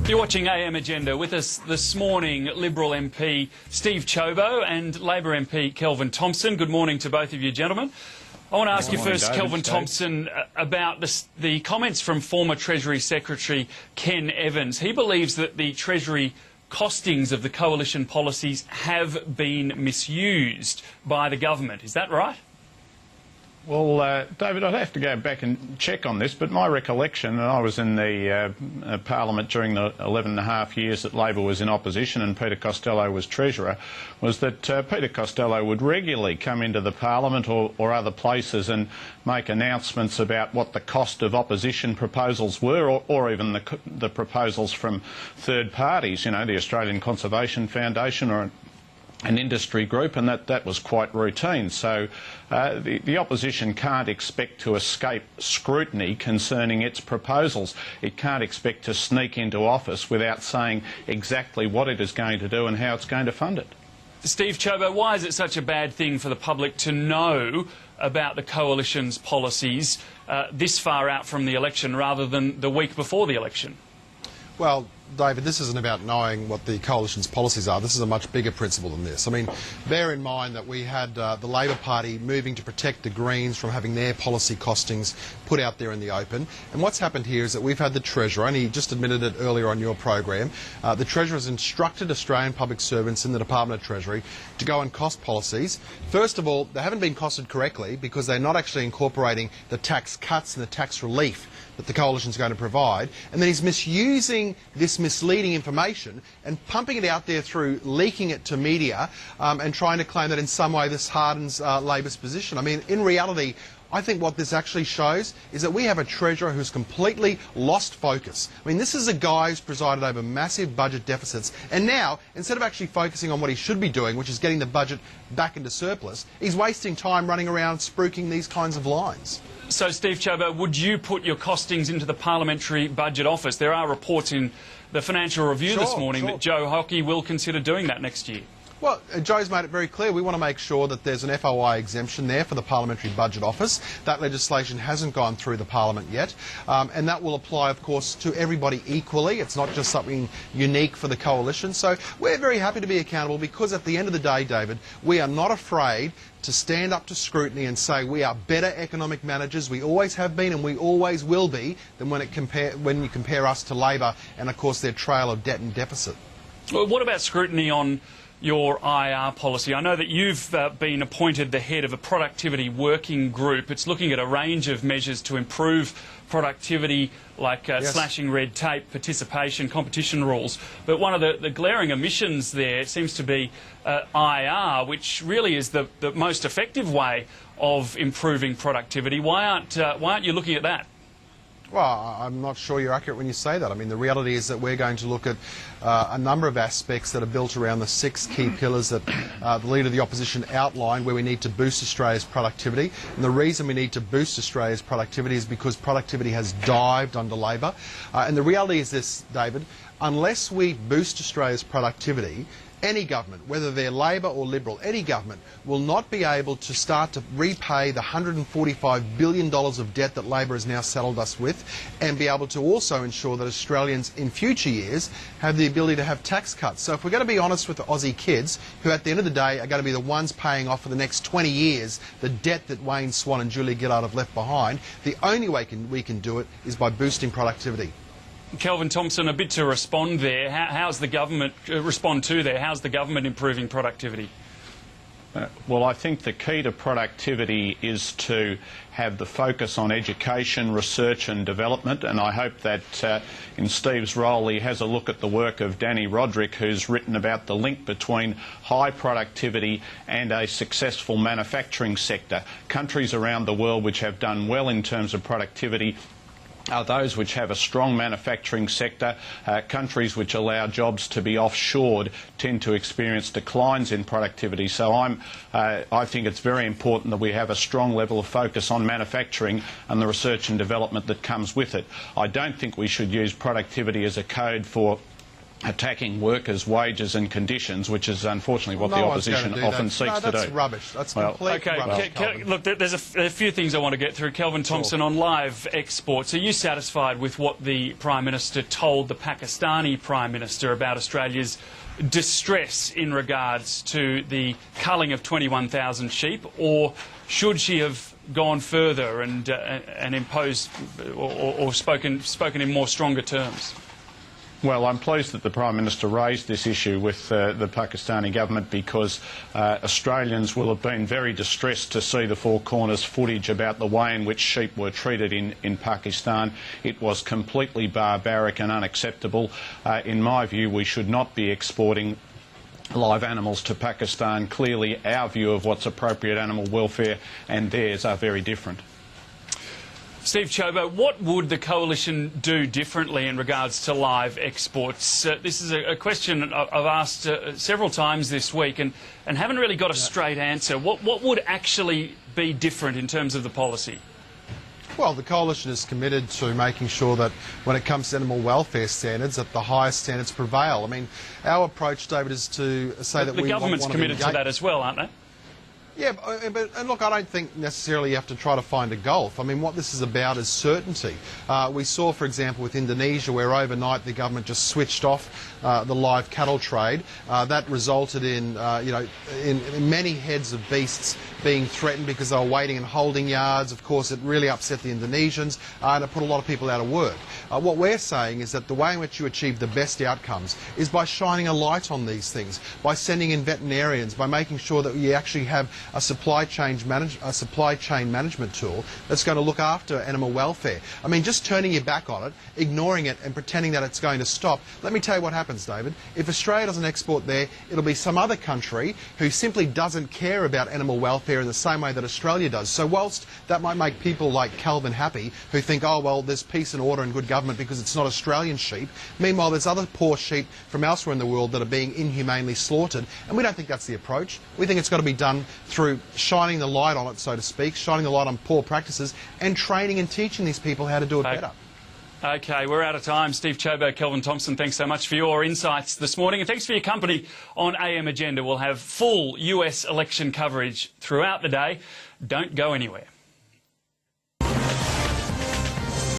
You're watching AM Agenda. With us this morning, Liberal MP Steve Ciobo and Labor MP Kelvin Thomson. Good morning to both of you, gentlemen. I want to ask you first, David, Kelvin Thomson, about the comments from former Treasury Secretary Ken Evans. He believes that the Treasury costings of the coalition policies have been misused by the government. Is that right? Well, David, I'd have to go back and check on this, but my recollection, and I was in the Parliament during the 11.5 years that Labor was in opposition and Peter Costello was Treasurer, was that Peter Costello would regularly come into the Parliament or other places and make announcements about what the cost of opposition proposals were, or even the proposals from third parties, you know, the Australian Conservation Foundation or an industry group, and that was quite routine. So the opposition can't expect to escape scrutiny concerning its proposals. It can't expect to sneak into office without saying exactly what it is going to do and how it's going to fund it. Steve Ciobo, why is it such a bad thing for the public to know about the coalition's policies this far out from the election rather than the week before the election? Well, David, this isn't about knowing what the coalition's policies are. This is a much bigger principle than this. I mean, bear in mind that we had the Labor Party moving to protect the Greens from having their policy costings put out there in the open. And what's happened here is that we've had the Treasurer, and he just admitted it earlier on your program, the Treasurer has instructed Australian public servants in the Department of Treasury to go and cost policies. First of all, they haven't been costed correctly because they're not actually incorporating the tax cuts and the tax relief that the coalition's going to provide, and then he's misusing this misleading information and pumping it out there through leaking it to media and trying to claim that in some way this hardens Labor's position. I mean, in reality, I think what this actually shows is that we have a Treasurer who's completely lost focus. I mean, this is a guy who's presided over massive budget deficits, and now, instead of actually focusing on what he should be doing, which is getting the budget back into surplus, he's wasting time running around spruiking these kinds of lines. So, Steve Ciobo, would you put your costings into the Parliamentary Budget Office? There are reports in the Financial Review this morning that Joe Hockey will consider doing that next year. Well, Joe's made it very clear. We want to make sure that there's an FOI exemption there for the Parliamentary Budget Office. That legislation hasn't gone through the Parliament yet, and that will apply, of course, to everybody equally. It's not just something unique for the coalition. So we're very happy to be accountable because at the end of the day, David, we are not afraid to stand up to scrutiny and say we are better economic managers. We always have been and we always will be than when you compare us to Labor and, of course, their trail of debt and deficit. Well, what about scrutiny on your IR policy? I know that you've been appointed the head of a productivity working group. It's looking at a range of measures to improve productivity, like slashing red tape, participation, competition rules. But one of the glaring omissions there seems to be IR, which really is the most effective way of improving productivity. Why aren't you looking at that? Well, I'm not sure you're accurate when you say that. I mean, the reality is that we're going to look at a number of aspects that are built around the 6 key pillars that the Leader of the Opposition outlined where we need to boost Australia's productivity. And the reason we need to boost Australia's productivity is because productivity has dived under Labor. And the reality is this, David, unless we boost Australia's productivity, any government, whether they're Labor or Liberal, any government will not be able to start to repay the $145 billion of debt that Labor has now saddled us with and be able to also ensure that Australians in future years have the ability to have tax cuts. So if we're going to be honest with the Aussie kids, who at the end of the day are going to be the ones paying off for the next 20 years the debt that Wayne Swan and Julia Gillard have left behind, the only way we can do it is by boosting productivity. Kelvin Thomson, a bit to respond there. How's the government respond to there? How's the government improving productivity? Well, I think the key to productivity is to have the focus on education, research and development, and I hope that in Steve's role he has a look at the work of Danny Roderick, who's written about the link between high productivity and a successful manufacturing sector. Countries around the world which have done well in terms of productivity are those which have a strong manufacturing sector. Countries which allow jobs to be offshored tend to experience declines in productivity. So I think it's very important that we have a strong level of focus on manufacturing and the research and development that comes with it. I don't think we should use productivity as a code for attacking workers' wages and conditions, which is unfortunately what the opposition often seeks to do. That's rubbish. That's complete rubbish. Look, there's a few things I want to get through. Kelvin Thomson, on live exports, are you satisfied with what the Prime Minister told the Pakistani Prime Minister about Australia's distress in regards to the culling of 21,000 sheep, or should she have gone further and imposed or spoken in more stronger terms? Well, I'm pleased that the Prime Minister raised this issue with the Pakistani government, because Australians will have been very distressed to see the Four Corners footage about the way in which sheep were treated in Pakistan. It was completely barbaric and unacceptable. In my view, we should not be exporting live animals to Pakistan. Clearly, our view of what's appropriate animal welfare and theirs are very different. Steve Ciobo, what would the Coalition do differently in regards to live exports? This is a question I've asked several times this week and haven't really got a straight answer. What would actually be different in terms of the policy? Well, the Coalition is committed to making sure that when it comes to animal welfare standards, that the highest standards prevail. I mean, our approach, David, is to say that the government's committed to that as well, aren't they? Yeah, and look, I don't think necessarily you have to try to find a gulf. I mean, what this is about is certainty. We saw, for example, with Indonesia, where overnight the government just switched off the live cattle trade. That resulted in, in many heads of beasts being threatened because they were waiting in holding yards. Of course, it really upset the Indonesians and it put a lot of people out of work. What we're saying is that the way in which you achieve the best outcomes is by shining a light on these things, by sending in veterinarians, by making sure that you actually have a supply chain management tool that's going to look after animal welfare. I mean, just turning your back on it, ignoring it and pretending that it's going to stop. Let me tell you what happens, David. If Australia doesn't export there, it'll be some other country who simply doesn't care about animal welfare in the same way that Australia does. So whilst that might make people like Kelvin happy, who think, oh, well, there's peace and order and good government because it's not Australian sheep, meanwhile there's other poor sheep from elsewhere in the world that are being inhumanely slaughtered, and we don't think that's the approach. We think it's got to be done through shining the light on it, so to speak, shining the light on poor practices and training and teaching these people how to do it better. OK, we're out of time. Steve Ciobo, Kelvin Thomson, thanks so much for your insights this morning, and thanks for your company on AM Agenda. We'll have full US election coverage throughout the day. Don't go anywhere.